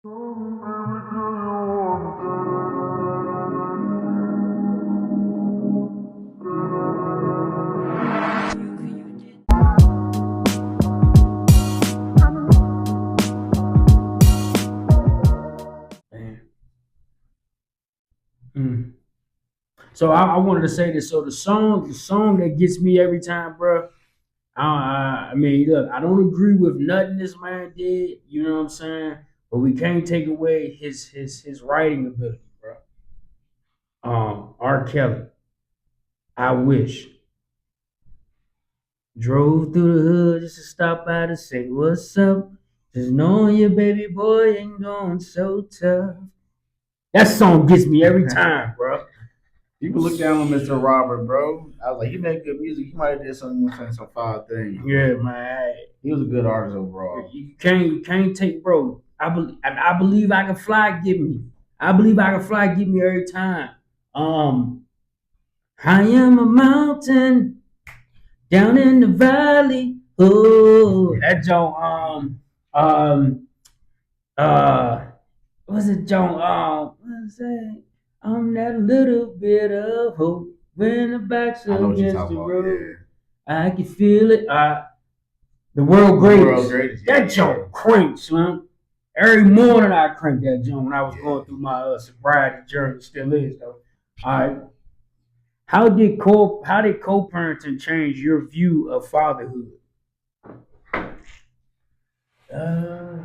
Man. Mm. So I wanted to say this. So the song that gets me every time, bro. I mean, look, I don't agree with nothing this man did. You know what I'm saying? But we can't take away his writing ability, bro. R. Kelly. I wish drove through the hood just to stop by to say what's up. Just knowing your baby boy ain't going so tough. That song gets me every time, bro. People look down on Mr. Robert, bro. I was like, he made good music. He might have did some fire things. Yeah, man. He was a good artist overall. You can't take, bro. I believe I can fly. Get me. I believe I can fly. Get me every time. Um, I am a mountain down in the valley. Oh, that Joe. Um, uh, what's it, Joe? What's that? I'm that little bit of hope when the back's I know what you're against talking the about. road. Yeah. I can feel it. The world The greatest. world greatest. That Yeah. joint cranks, man. Every morning I crank that joint when I was Yeah. going through my sobriety journey. Still is though. All right. How did co-parenting change your view of fatherhood? Uh,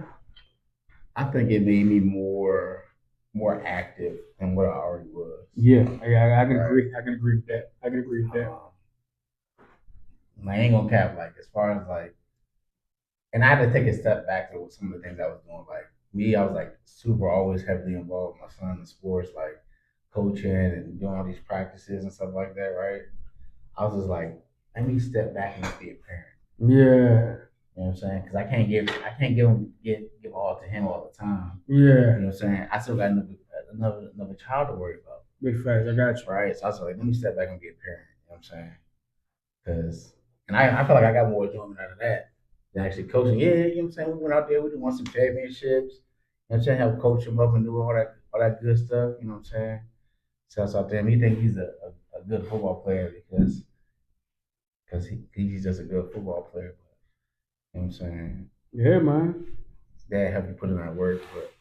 I think it made me more active than what I already was. Yeah, I can Right. agree. I can agree with that. I can agree with that. I ain't gonna cap, like, as far as like, and I had to take a step back to some of the things I was doing. Like me, I was like super always heavily involved with my son in sports, like coaching and doing all these practices and stuff like that, right? I was just like, let me step back and just be a parent. Yeah. You know what I'm saying? Because I can't give all to him all the time. Yeah. You know what I'm saying? I still got another child to worry about. Big facts. I got you. Right? So I was like, let me step back and be a parent. You know what I'm saying? Because, and I feel like I got more enjoyment out of that than actually coaching. Yeah, you know what I'm saying? We went out there, we won some championships. You know what I'm saying? Help coach him up and do all that good stuff. You know what I'm saying? So I was out there, and he think he's a good football player because he's just a good football player. You know what I'm saying? Yeah, man. Dad helped me put in that work, but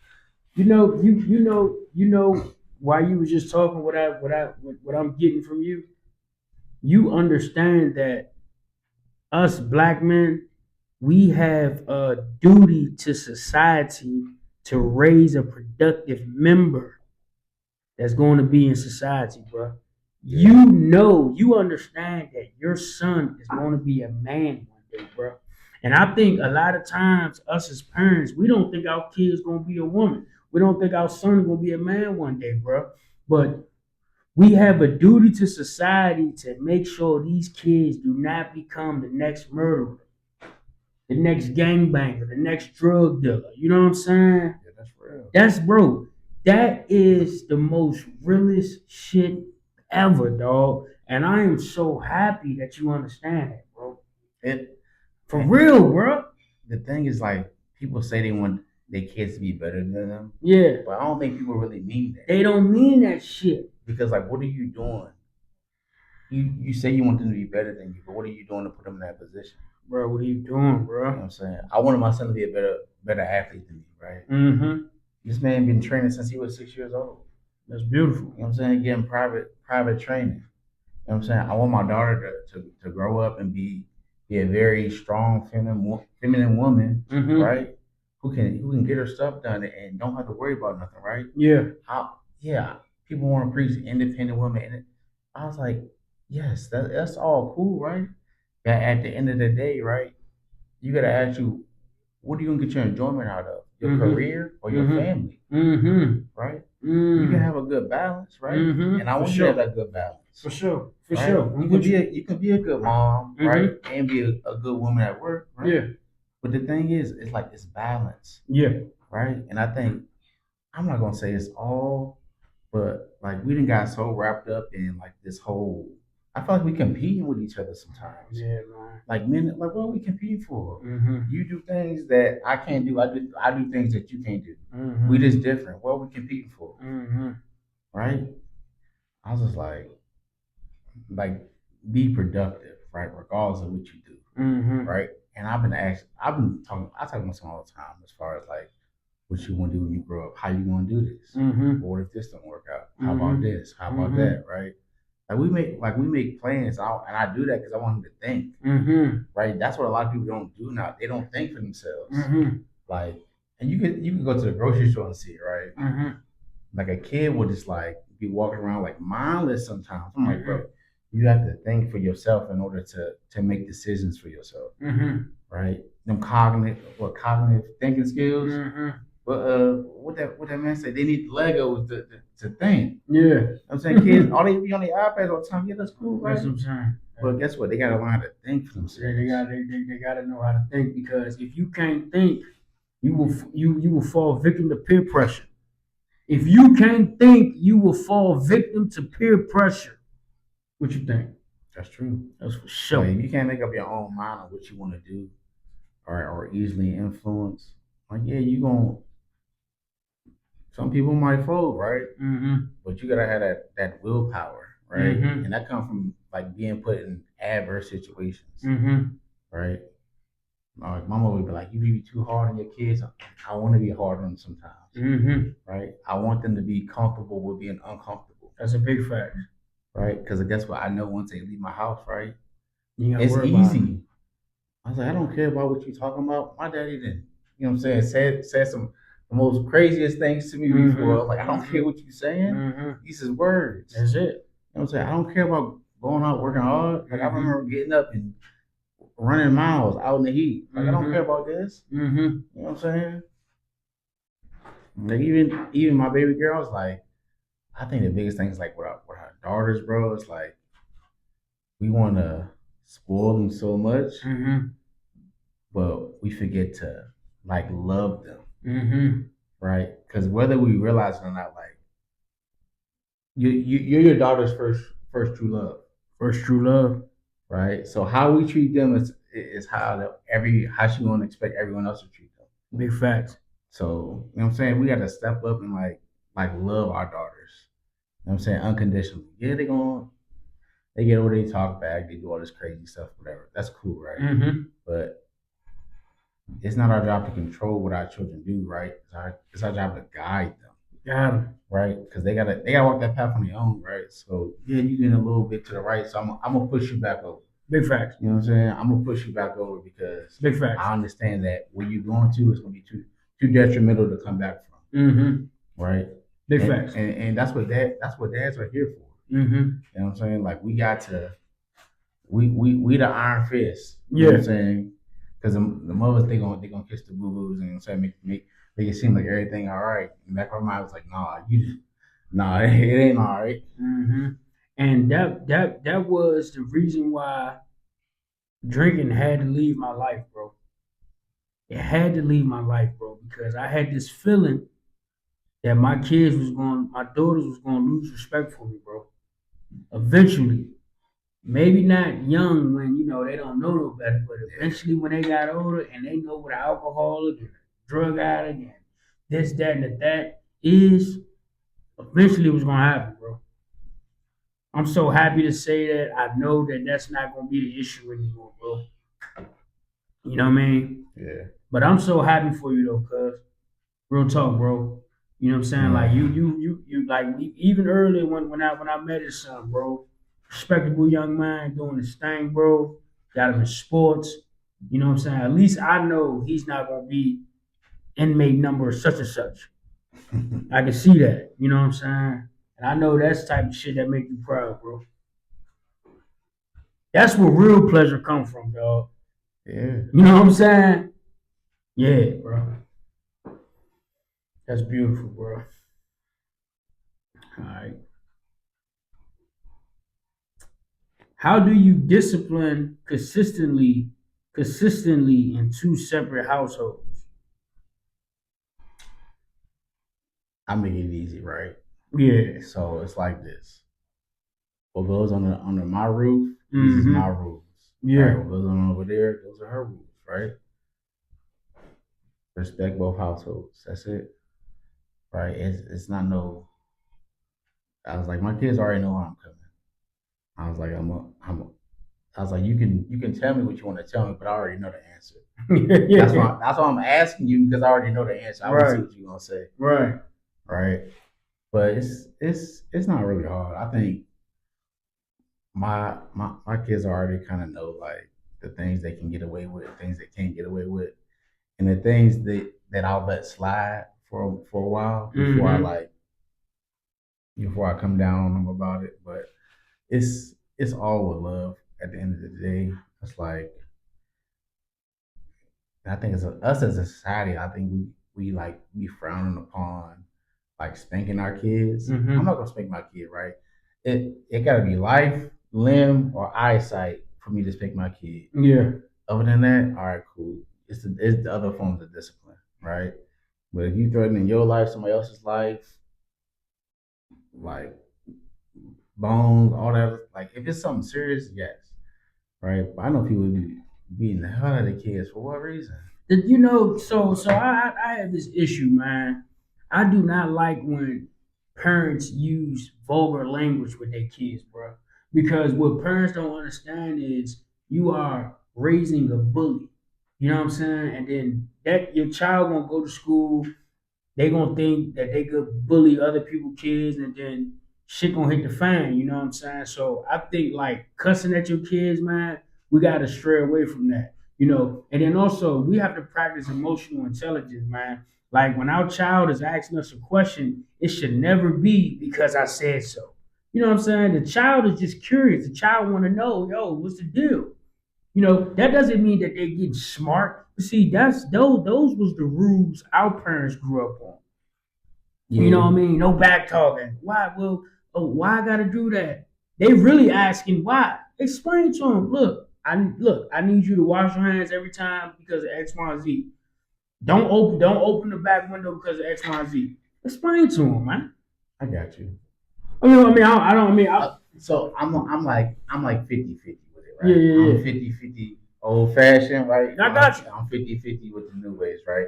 You know why you was just talking what I'm getting from you. You understand that us black men, we have a duty to society to raise a productive member that's going to be in society, bro. You understand that your son is going to be a man one day, bro. And I think a lot of times, us as parents, we don't think our kid's going to be a woman. We don't think our son going to be a man one day, bro. But we have a duty to society to make sure these kids do not become the next murderer, the next gangbanger, the next drug dealer. You know what I'm saying? yeah, that's real. That's bro. That is the most realest shit ever, dog. And I am so happy that you understand that, bro. It For real, bro. The thing is, like, people say they want their kids to be better than them, Yeah. but I don't think people really mean that. They don't mean that shit. Because, like, what are you doing? You say you want them to be better than you, but what are you doing to put them in that position? Bro, what are you doing, bro? You know what I'm saying? I wanted my son to be a better athlete than me, right? Mm-hmm. This man been training since he was 6 years old. That's beautiful. You know what I'm saying? Getting private training. You know what I'm saying? I want my daughter to grow up and be a very strong feminine woman, Mm-hmm. right? Who can get her stuff done and don't have to worry about nothing, right? Yeah. Yeah, people want to preach independent women, and I was like, yes, that's all cool, right? But at the end of the day, right, you gotta ask you, what are you gonna get your enjoyment out of? Your Mhm. career or your Mhm. family, Mm-hmm. right? You Mm. can have a good balance, right? Mm-hmm. And I For want you to have sure. that good balance, For sure. For right? sure. You can be a good mom, Mhm. right, and be a good woman at work, right? Yeah. But the thing is, it's like it's balance, Yeah. right? And I think I'm not gonna say it's all, but like we done got so wrapped up in like this whole I feel like we competing with each other sometimes. Yeah, man. Like men, like what are we competing for? Mm-hmm. You do things that I can't do. I do things that you can't do. Mm-hmm. We just different. What are we competing for? Mm-hmm. Right? I was just like be productive, right? Regardless of what you do, Mm-hmm. right? And I talk to myself all the time as far as like what you want to do when you grow up, how you want to do this. Mm-hmm. What if this don't work out? How Mm-hmm. about this? How about Mm-hmm. that? Right? Like we make plans, and I do that because I want him to think. Mm-hmm. Right? That's what a lot of people don't do now. They don't think for themselves. Mm-hmm. Like, and you can go to the grocery store and see it, right? Mm-hmm. Like a kid will just like be walking around like mindless sometimes. I'm like, Mm-hmm. bro, you have to think for yourself in order to make decisions for yourself, Mm-hmm. right? Them cognitive thinking skills. Mm-hmm. But what that man said, they need Legos to think. Yeah. I'm saying kids, all they be on the iPads all the time. Yeah, that's cool, right? That's what I'm saying. But guess what? They gotta learn how to think for Yeah, themselves. they gotta know how to think, because if you can't think, you will fall victim to peer pressure. If you can't think, you will fall victim to peer pressure. What you think? That's true. That's for So sure. if you can't make up your own mind on what you want to do or easily influence, like yeah, you gonna some people might fold, right? Mm-hmm. But you gotta have that willpower, right? Mm-hmm. And that comes from like being put in adverse situations, Mm-hmm. right? Like mama would be like, "You be too hard on your kids." I want to be hard on them sometimes, Mm-hmm. right? I want them to be comfortable with being uncomfortable, That's a big fact. right? Because guess what? I know once they leave my house, right? You gotta It's worry about it. easy. I was like, I don't care about what you're talking about. My daddy didn't, you know what I'm saying, said some the most craziest things to me before. Like, I don't care what you're saying. Mm-hmm. These is words. That's it. You know what I'm saying? I don't care about going out working hard. Like I remember getting up and running miles out in the heat. Like I don't care about this. Mm-hmm. You know what I'm saying? Like even my baby girl's like, I think the biggest thing is like with our daughters, bro. It's like we want to spoil them so much, Mm-hmm. but we forget to like love them, Mm-hmm. right? Because whether we realize it or not, like you're your daughter's first true love, First true love. right? So how we treat them is how she gonna expect everyone else to treat them. Big facts. So you know what I'm saying? We got to step up and like love our daughters. You know what I'm saying? Unconditionally. Yeah, they get over, they talk back, they do all this crazy stuff, whatever. That's cool, right? Mm-hmm. But it's not our job to control what our children do, right? It's our job to guide them, Got him. right? Because they gotta walk that path on their own, right? So yeah, you get a little bit to the right, so I'm gonna push you back over. Big facts. You know what I'm saying? I'm gonna push you back over because Big facts. I understand that where you're going to is gonna be too detrimental to come back from, Mm-hmm. right? Big and, facts. and that's what dads are here for. Mm-hmm. You know what I'm saying? Like we got to we the iron fist. You Yeah. know what I'm saying? Because the mothers they gonna kiss the boo boos and say make it seem like everything all right. And back of my mind was like, nah, it ain't all right. Mm-hmm. And that was the reason why drinking had to leave my life, bro. It had to leave my life, bro, because I had this feeling that my daughters was going to lose respect for me, bro. Eventually, maybe not young when they don't know no better, but eventually when they got older and they know what an alcoholic and a drug addict and this, that, and that is, eventually it was going to happen, bro. I'm so happy to say that I know that that's not going to be the issue anymore, bro. You know what I mean? Yeah. But I'm so happy for you though, cuz. Real talk, bro. You know what I'm saying? Like you like even earlier when I met his son, bro. Respectable young man doing his thing, bro. Got him in sports. You know what I'm saying? At least I know he's not gonna be inmate number such and such. I can see that. You know what I'm saying? And I know that's the type of shit that make you proud, bro. That's where real pleasure come from, dog. Yeah. You know what I'm saying? Yeah, bro. That's beautiful, bro. All right. How do you discipline consistently in two separate households? I make it easy, right? Yeah. So it's like this. what goes under my roof, these is my Mm-hmm. rules. Right? Yeah. What goes on over there, those are her rules, right? Respect both households. That's it. Right? It's not no I was like, my kids already know how I'm coming. I was like, I was like, you can tell me what you want to tell me, but I already know the answer. Yeah. That's why I'm asking you because I already know the answer. I want to see Right. what you're gonna say. Right. Right? But it's not really hard. I think my kids already kind of know like the things they can get away with, things they can't get away with, and the things that I'll let slide for a while Mm-hmm. before I come down on them about it. But it's all with love at the end of the day. It's like I think us as a society, I think we like be frowning upon like spanking our kids. I'm Mm-hmm. not gonna spank my kid, right? It gotta be life, limb, or eyesight for me to spank my kid. Yeah. Other than that, all right, cool. It's the other forms of discipline, right? But if you threatening your life, somebody else's life, like bones, all that, like if it's something serious, yes, right. But I know people be beating the hell out of the kids for what reason? So I have this issue, man. I do not like when parents use vulgar language with their kids, bro. Because what parents don't understand is you are raising a bully. You know what I'm saying? And then that your child gonna go to school, they gonna think that they could bully other people kids, and then shit gonna hit the fan. You know what I'm saying? So I think like cussing at your kids, man, we gotta stray away from that. And then also we have to practice emotional intelligence, man. Like when our child is asking us a question, it should never be because I said so. You know what I'm saying? The child is just curious. The child want to know, yo, what's the deal? That doesn't mean that they're getting smart. But see, those was the rules our parents grew up on. You know Yeah, what I mean? No back talking. Why? Well, oh, why I gotta do that? They really asking why. Explain to them. Look. I need you to wash your hands every time because of X, Y, Z. Don't open the back window because of X, Y, Z. Explain to them, man. I got you. I don't. I mean, So I'm like 50-50 with it, yeah, right? yeah, I'm yeah. 50-50 old fashioned, right? I got you. I'm 50-50 with the new ways, right?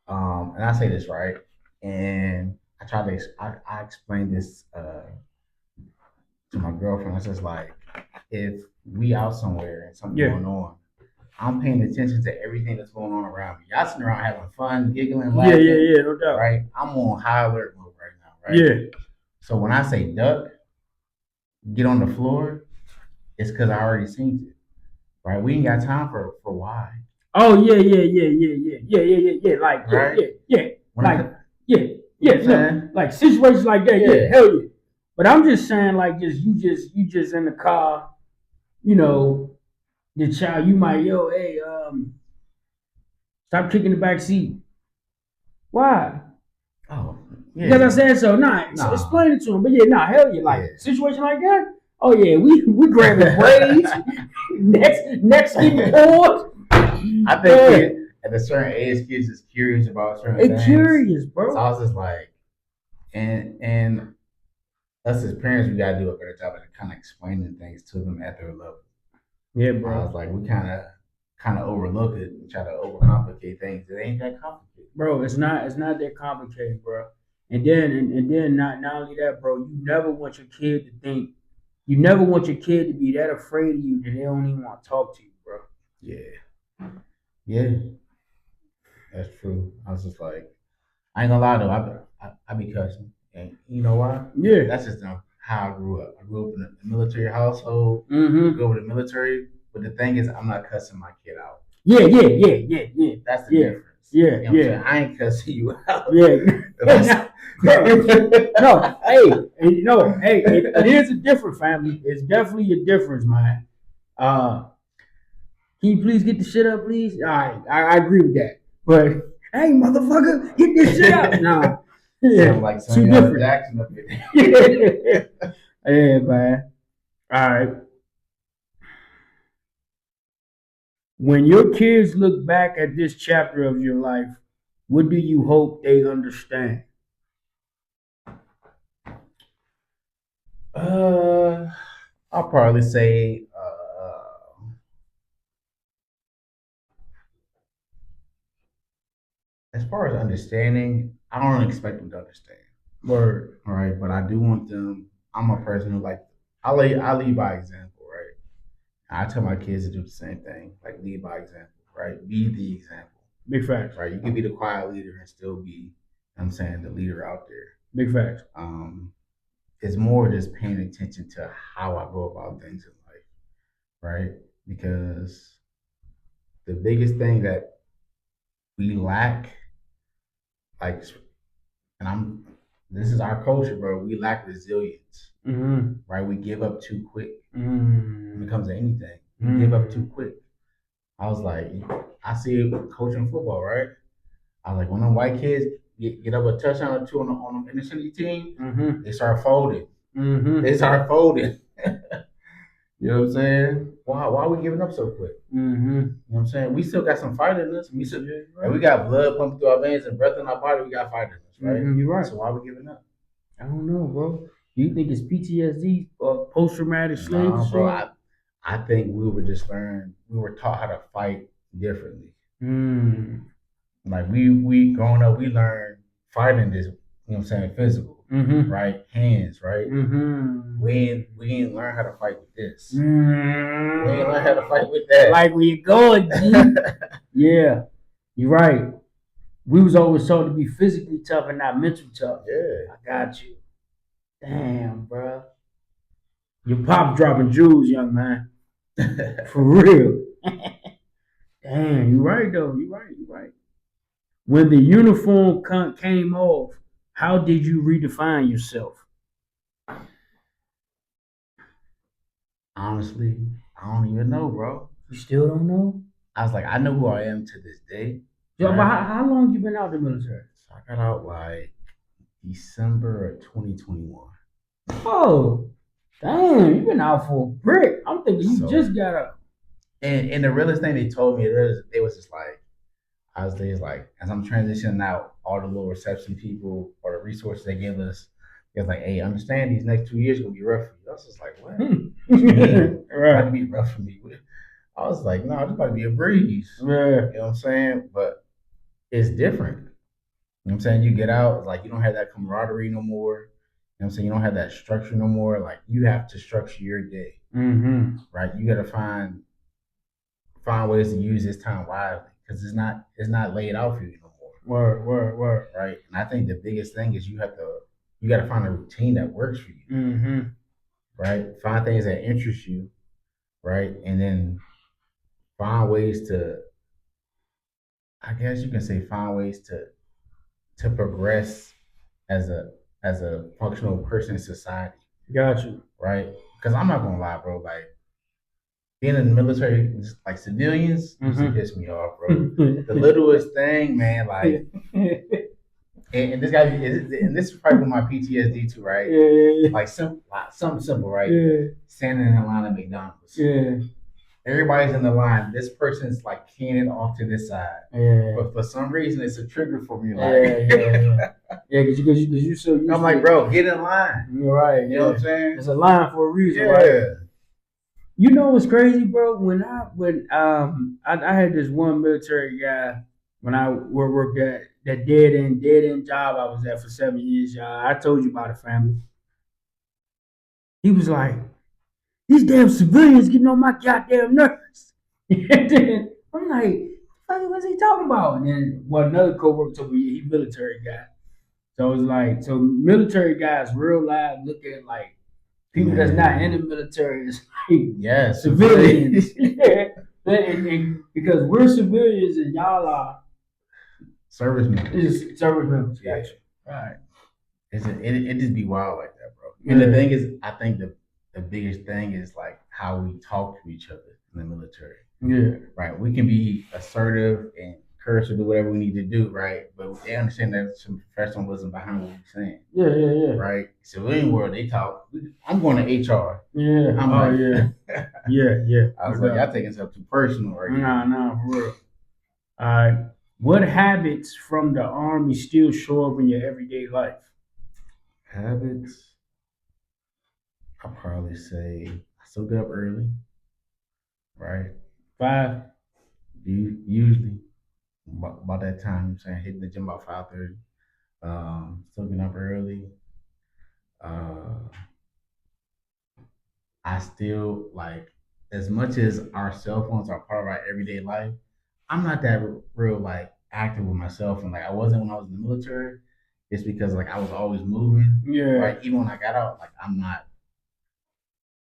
And I say this right, and I explained this to my girlfriend. I says like, if we out somewhere and something Yeah, going on, I'm paying attention to everything that's going on around me. Y'all sitting around having fun, giggling, yeah, yeah, laughing, yeah. No doubt. right? I'm on high alert mode right now, right? Yeah. So when I say duck, get on the floor, it's because I already seen it, right? We ain't got time for why, Oh yeah, yeah, yeah, yeah, yeah, yeah, yeah, yeah, yeah. Like yeah, right? yeah, yeah. When it, Like yeah, you know yeah. what I'm No, saying? like situations like that. Yeah, Yeah. hell yeah. But I'm just saying, like, you just in the car. You know, the child. You might hey, stop kicking the back seat. Why? Oh, Because I yeah. said so. Nah, Nah. explain it to him. But yeah, nah, hell yeah. Like Yeah. situation like that. Oh yeah, we grabbing braids. next getting pulled. I think Yeah, at a certain age, kids is curious about certain they things. curious, So bro. I was just like, and us as parents, we gotta do a better job at kind of explaining things to them at their level. Yeah, I was bro. like, we kind of overlook it and try to overcomplicate things. It ain't that complicated. Bro, it's not that complicated, bro. And then not only that, bro, you never want your kid to be that afraid of you that they don't even want to talk to you, bro. Yeah, yeah, that's true. I was just like, I ain't gonna lie though, I be cussing, and you know why? Yeah. That's just how I grew up. I grew up in a military household. Mm-hmm. Grew up in the military, but the thing is, I'm not cussing my kid out. Yeah, yeah, yeah, yeah, yeah, That's the yeah, difference. yeah, You know what I'm yeah, saying? I ain't cussing you out. yeah. No, hey, it is a difference, family. It's definitely a difference, man. Uh, can you please get the shit up, please? All right, I agree with that. But hey, motherfucker, get this shit up. Nah, yeah, Sound like too Samuel L. different. Jackson up there. Yeah, man. All right. When your kids look back at this chapter of your life, what do you hope they understand? uh, I'll probably say, as far as understanding, I don't expect them to understand. Word. All right, but I do want them. I'm a person who like I lead by example, right? I tell my kids to do the same thing, like lead by example, right? Be the example, Big facts. right? You can be the quiet leader and still be, I'm saying, the leader out there. Big facts. It's more just paying attention to how I go about things in life, right? Because the biggest thing that we lack, like, and I'm, this is our culture, bro. We lack resilience, right? We give up too quick when it comes to anything. We give up too quick. I was like, I see it coaching football, right? I was like, when them white kids get up a touchdown or two on the inner city team, they start folding. They start folding. You know what I'm saying? Why are we giving up so quick? You know what I'm saying? We still got some fight in us. And we got blood pumping through our veins and breath in our body. We got fight in us, right? You're right. So why are we giving up? I don't know, bro. Do you think it's PTSD or post traumatic slave No, disorder? bro. I think we were taught how to fight differently. Like we growing up, we learned fighting is, you know what I'm saying, physical, right? Hands, right? We didn't learn how to fight with this. We didn't learn how to fight with that. Like where you going, G? Yeah, you're right. We was always told to be physically tough and not mental tough. Yeah. I got you. Damn, bro. Your pop's dropping jewels, young man. For real. Damn, you're right though. You're right. When the uniform came off, how did you redefine yourself? Honestly, I don't even know, bro. You still don't know? I was like, I know who I am to this day. Yeah, right? But how long you been out of the military? So I got out like December of 2021. Oh, damn, you been out for a brick. I'm thinking you just got out. And the realest thing they told me, it was just like, I was just like, as I'm transitioning out, all the little reception people or the resources they give us, it was like, hey, understand these next 2 years are gonna be rough for you. I was just like, what? What you mean? Right. It's about to be rough for me. I was like, no, it's about to be a breeze. Yeah. You know what I'm saying? But it's different. You know what I'm saying? You get out, like you don't have that camaraderie no more. You know what I'm saying? You don't have that structure no more. Like you have to structure your day. Right? You gotta find ways to use this time wisely because it's not laid out for you no more. Word. Right. And I think the biggest thing is you gotta find a routine that works for you. Right. Find things that interest you. Right. And then find ways to, I guess you can say, find ways to progress as a functional person in society. Got you. Right. Because I'm not gonna lie, bro. Like being in the military, like civilians, used to piss me off, bro. The littlest thing, man, like, and this guy, and this is probably my PTSD too, right? Yeah. Like something simple, right? Yeah. Standing in a line at McDonald's. Yeah. Everybody's in the line. This person's like keying it off to this side. Yeah. But for some reason, it's a trigger for me. Like, yeah, because you so used I'm like, bro, get in line. You're right. You know what I'm saying? It's a line for a reason, right? You know what's crazy, bro? When I had this one military guy when I worked at that dead end job I was at for 7 years, y'all. I told you about the family. He was like, these damn civilians getting on my goddamn nerves. I'm like, what's he talking about? And then another coworker told me he's a military guy. So it's like, so military guys real live look at like people that's not in the military is like civilians. Yeah. And because we're civilians and y'all are service members. Service members. Gotcha. Right. It just be wild like that, bro. And the thing is, I think the biggest thing is like how we talk to each other in the military. Yeah. Right. We can be assertive and curse or do whatever we need to do, right? But they understand there's some professionalism behind what we're saying. Yeah. Right. Civilian world, they talk. I'm going to HR. Yeah. I'm like, yeah. I was like, y'all taking stuff too personal, right? Nah, for real. All right. What habits from the Army still show up in your everyday life? Habits? I'll probably say I still get up early, right? 5. Usually about that time, I'm saying hitting the gym about 5:30. Still getting up early. Uh, I still like as much as our cell phones are part of our everyday life. I'm not that real like active with my cell phone. Like I wasn't when I was in the military. It's because like I was always moving. Yeah. Right. Even when I got out, like I'm not.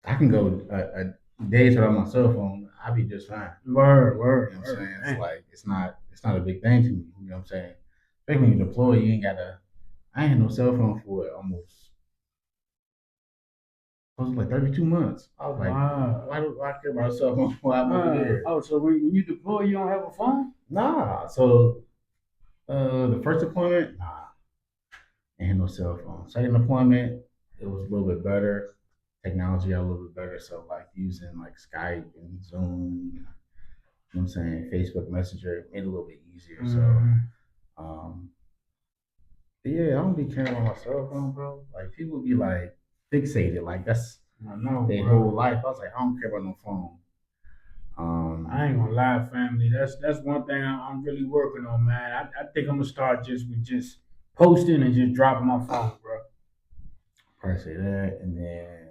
I can go a days without my cell phone. I'll be just fine. Word. You know what I'm saying? It's like it's not a big thing to me. You know what I'm saying? Especially when you deploy, you ain't gotta. I ain't had no cell phone for what, almost. It was like 32 months. I was like, Wow. why do I care about a cell phone while I'm over here? Oh, so when you deploy, you don't have a phone? Nah. So the first deployment, nah, ain't had no cell phone. Second deployment, it was a little bit better. Technology got a little bit better. So like using like Skype and Zoom, you know what I'm saying, Facebook Messenger made it a little bit easier. So um yeah, I don't be caring about my cell phone, bro. Like people be like fixated, like that's I know, their bro. whole life. I was like, I don't care about no phone. I ain't gonna lie, family. That's one thing I'm really working on, man. I think I'm gonna start just posting and just dropping my phone, bro. Probably say that, and then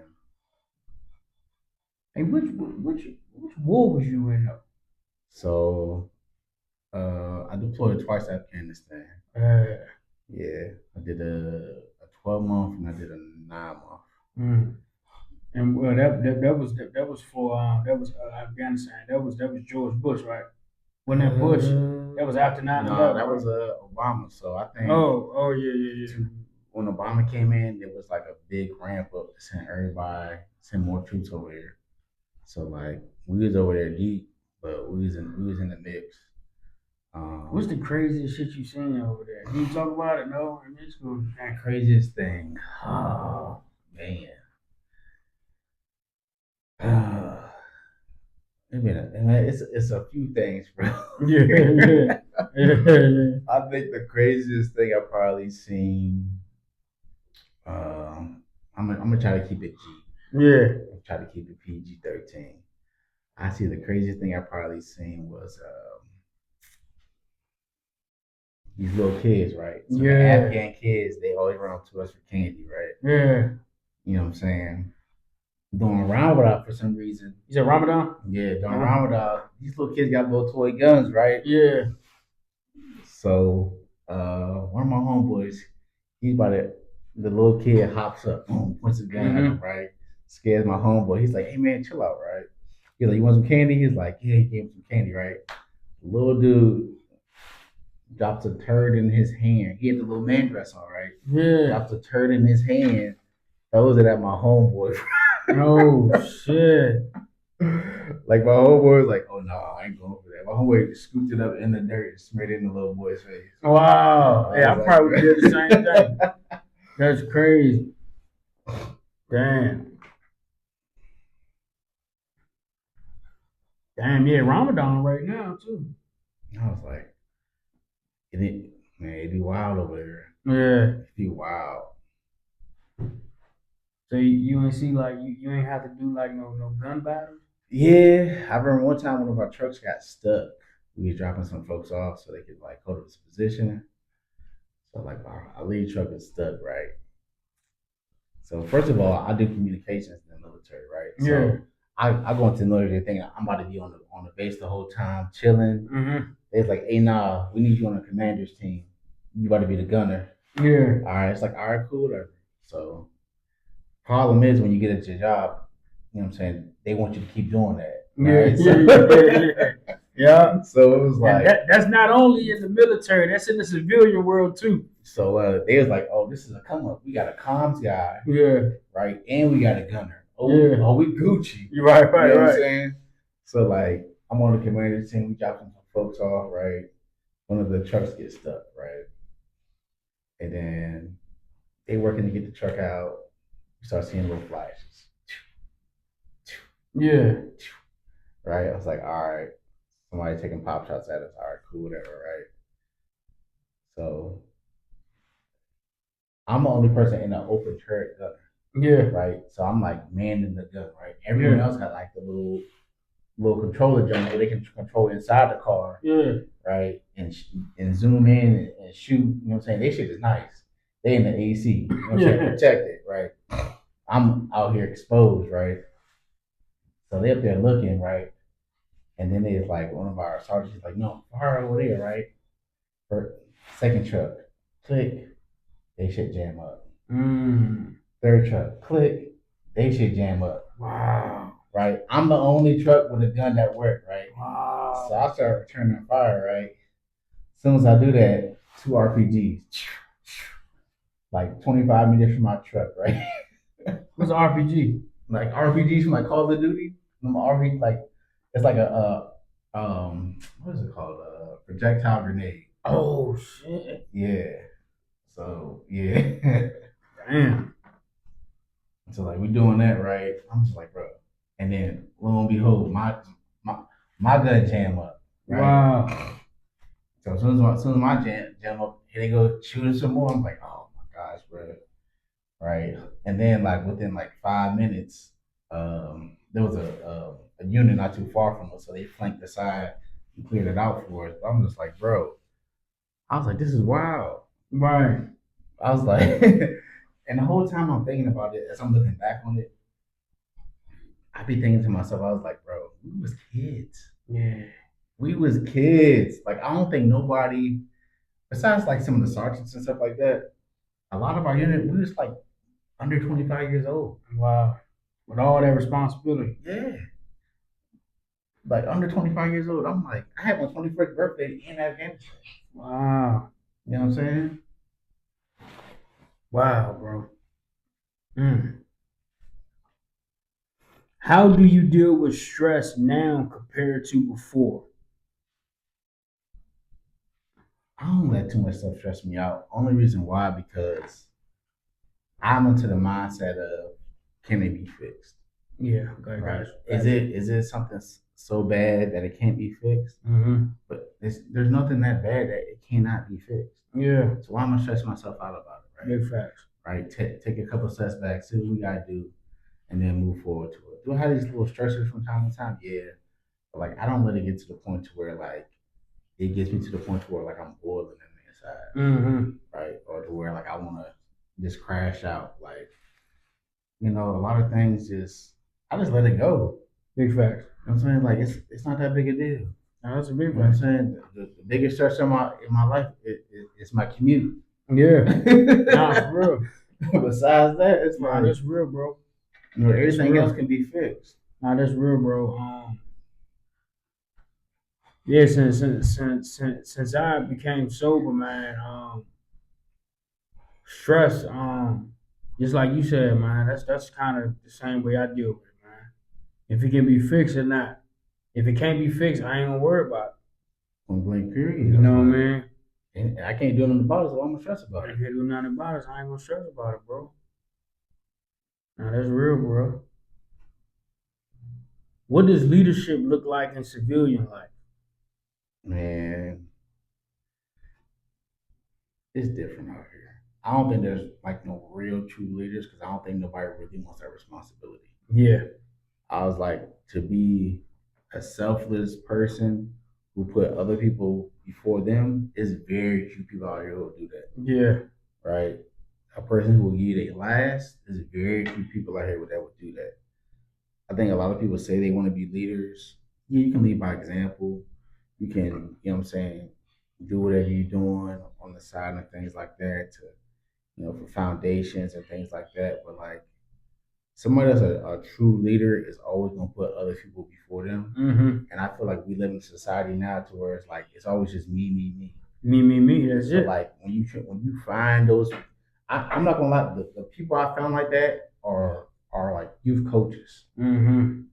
Hey, which war was you in though? so I deployed twice to Afghanistan. Uh, Yeah, I did a 12 month and I did a 9 month. mm. And well, that was for that was Afghanistan. That was George Bush, right? Wasn't that Bush? That was after 9/11. No, that was right? Obama. So I think Oh yeah. when Obama came in, there was like a big ramp up to send more troops over here. So like we was over there deep, but we was in the mix. What's the craziest shit you seen over there? Can you talk about it? No, I mean it's cool. That craziest thing. Oh man. It's a few things, bro. Yeah. I think the craziest thing I've probably seen. I'm gonna try to keep it G. Yeah. Try to keep it PG-13. I see the craziest thing I probably seen was these little kids, right? So the Afghan kids, they always run up to us for candy, right? Yeah. You know what I'm saying? During Ramadan, for some reason. You said Ramadan? Yeah, during Ramadan, these little kids got little toy guns, right? Yeah. So one of my homeboys, he's about to, the little kid hops up, boom, points his gun at him, right? Scares my homeboy. He's like, hey man, chill out, right? He's like, you want some candy? He's like, yeah, he gave him some candy, right? The little dude drops a turd in his hand. He had the little man dress on, right? Yeah. Drops a turd in his hand, throws it at my homeboy. Oh shit. Like my homeboy was like, oh no, I ain't going for that. My homeboy just scooped it up in the dirt and smeared it in the little boy's face. Wow. Yeah, I probably did the same thing. That's crazy. Damn. Damn, yeah, Ramadan right now too. I was like, man, it'd be wild over there. Yeah. It'd be wild. So you ain't see like you ain't have to do like no gun battles? Yeah, I remember one time one of our trucks got stuck. We was dropping some folks off so they could like hold up this position. So like our lead truck is stuck, right? So first of all, I do communications in the military, right? Yeah. So I go into the military thinking I'm about to be on the base the whole time, chilling. Mm-hmm. It's like, hey, nah, we need you on the commander's team. You about to be the gunner. Yeah. All right. It's like, all right, cool, whatever. So problem is when you get at your job, you know what I'm saying, they want you to keep doing that. Right? Yeah. So it was like that's not only in the military, that's in the civilian world too. So they was like, oh, this is a come up. We got a comms guy. Yeah. Right. And we got a gunner. Oh, yeah. We Gucci. You're right, you know what I'm saying? So like I'm on the commander's team, we dropping some folks off, right? One of the trucks gets stuck, right? And then they working to get the truck out. We start seeing little flashes. Yeah. Right? I was like, all right, somebody taking pop shots at us. All right, cool, whatever, right? So I'm the only person in the open turret gunner. Yeah. right? So I'm like manning the gun, right? Everyone else got like the little controller joint where they can control inside the car, Yeah. right? And zoom in and shoot. You know what I'm saying? They shit is nice. They in the AC, you know what I'm saying? Protected, right? I'm out here exposed, right? So they up there looking, right? And then they like one of our sergeants is like, no, fire over there, right? For second truck, click, they should jam up. Third truck, click, they should jam up. Wow. Right? I'm the only truck with a gun that worked, right? Wow. So I start returning fire, right? As soon as I do that, 2 RPGs. Like 25 meters from my truck, right? What's an RPG? Like RPGs from like Call of Duty. RPG, like it's like what is it called? A projectile grenade. Oh shit. Yeah. So yeah. Damn. So like we doing that, right? I'm just like, bro. And then lo and behold, my my gun jam up, right? Wow. So as soon as my jam up, here they go shooting some more. I'm like, oh my gosh, bro. Right. And then like within like 5 minutes, there was a unit not too far from us, so they flanked the side and cleared it out for us. But I'm just like, bro. I was like, this is wild. Right. I was like, and the whole time I'm thinking about it, as I'm looking back on it, I be thinking to myself, I was like, bro, we was kids. Yeah. We was kids. Like I don't think nobody, besides like some of the sergeants and stuff like that, a lot of our unit, we was like under 25 years old. Wow. With all that responsibility. Yeah. Like under 25 years old. I'm like, I had my 21st birthday in Afghanistan. Wow. You know what I'm saying? Wow, bro. Mm. How do you deal with stress now compared to before? I don't let too much stuff stress me out. Only reason why, because I'm into the mindset of can it be fixed? Yeah, okay, Right? guys. Is it something so bad that it can't be fixed? Mm-hmm. But there's nothing that bad that it cannot be fixed. Yeah. So why am I stressing myself out about it? Right? Big facts. Right? Take a couple steps back, see what we gotta do, and then move forward to it. Do I have these little stressors from time to time? Yeah. But like I don't let it get to the point to where like it gets me to the point to where like I'm boiling in the inside. Mm-hmm. Right? Or to where like I wanna just crash out. Like, a lot of things I just let it go. Big facts. You know what I'm saying? Like it's not that big a deal. No, that's a big You know what I'm fact. saying? The biggest stress in my life is my commute. Yeah. Nah, for real. Besides that, it's Nah, like that's real, bro. everything real. else can be fixed. Nah, that's real, bro. Yeah, since I became sober, man, stress, just like you said, man, that's kind of the same way I deal with it, man. If it can be fixed or not. If it can't be fixed, I ain't gonna worry about Point blank, it. period. You know what I mean? And I can't do nothing about it, so I'm gonna stress about If it. you do nothing about it, I ain't gonna stress about it, bro. Now that's real, bro. What does leadership look like in civilian life? Man, it's different out here. I don't think there's like no real true leaders because I don't think nobody really wants that responsibility. Yeah. I was like, to be a selfless person who put other people before them is very few people out here who will do that. Yeah. Right? A person who will give you their last is very few people out here that would do that. I think a lot of people say they want to be leaders. Yeah, you can lead by example. You can, what I'm saying, do whatever you're doing on the side and things like that to, for foundations and things like that. But like somebody that's a true leader is always gonna put other people before them. Mm-hmm. And I feel like we live in a society now to where it's like it's always just me, me, me. Me. That's So it. like when you find those, I'm not gonna lie, the people I found like that are like youth coaches. Mm-hmm. You know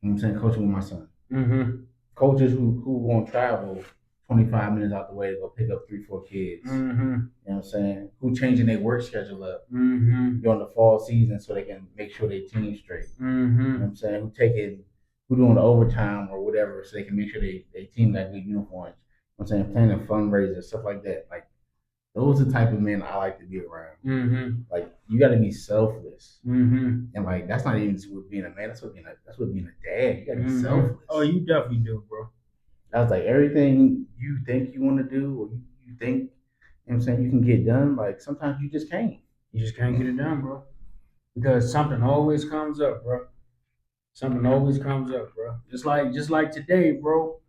what I'm saying? Coaching with my son. Mm-hmm. Coaches who won't travel 25 minutes out the way to go pick up 3, 4 kids. Mm-hmm. You know what I'm saying? Who changing their work schedule up Mm-hmm. during the fall season so they can make sure they team straight. Mm-hmm. You know what I'm saying? Who doing the overtime or whatever so they can make sure they team got good uniforms. You know what I'm saying? Planning fundraisers, stuff like that. Like those are the type of men I like to be around. Mm-hmm. Like you got to be selfless, Mm-hmm. and like that's not even what being a man. That's what being a dad. You got to be Mm-hmm. selfless. Oh, you definitely do, bro. I was like everything you think you want to do, or you think, you know what I'm saying, you can get done. Like sometimes you just can't. You just can't get it done, bro. Because something always comes up, bro. Something always comes up, bro. Just like today, bro.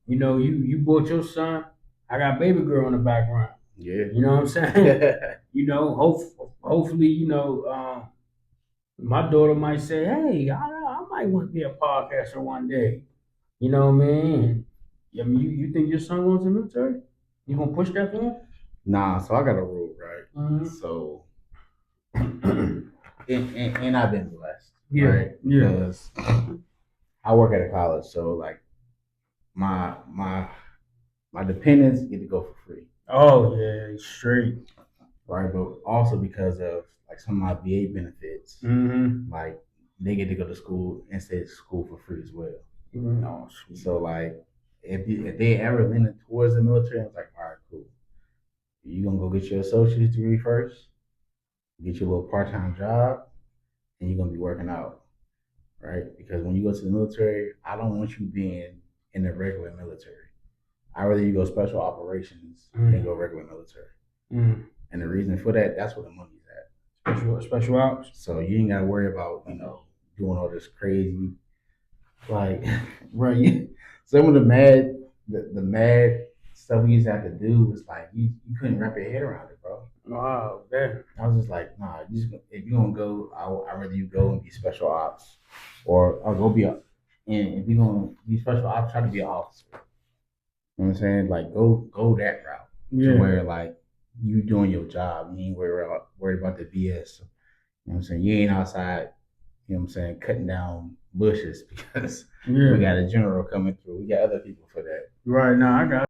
You brought your son. I got baby girl in the background. Yeah. You know what I'm saying? Hopefully, my daughter might say, "Hey, I might want to be a podcaster one day." You know what I mean? You think your son wants the military? You gonna push that for him? Nah, so I got a rule, right? Mm-hmm. So, and I've been blessed, Yeah, right? yeah. Because I work at a college, so like my my my dependents get to go for free, Oh yeah, straight. right? But also because of like some of my VA benefits, Mm-hmm. like they get to go to school and stay at school for free as well. Oh, sweet. So like if they ever leaning towards the military, I was like, all right, cool. You gonna go get your associate's degree first, get your little part time job, and you're gonna be working out, right? Because when you go to the military, I don't want you being in the regular military. I'd rather you go special operations than go regular military. Mm. And the reason for that, that's where the money's at. Special ops. So you ain't gotta worry about, doing all this crazy, like, right? Some of the mad stuff we used to have to do was like you couldn't wrap your head around it, bro. Wow, damn. I was just like, nah, if you're gonna go, I'd rather you go and be special ops, or go be and if you're gonna be special ops, try to be an officer. You know what I'm saying? Like, go that route. Yeah. To where like you doing your job, you ain't worried about the BS. You know what I'm saying? You ain't outside, you know what I'm saying, cutting down bushes because we got a general coming through. We got other people for that. Right now, I got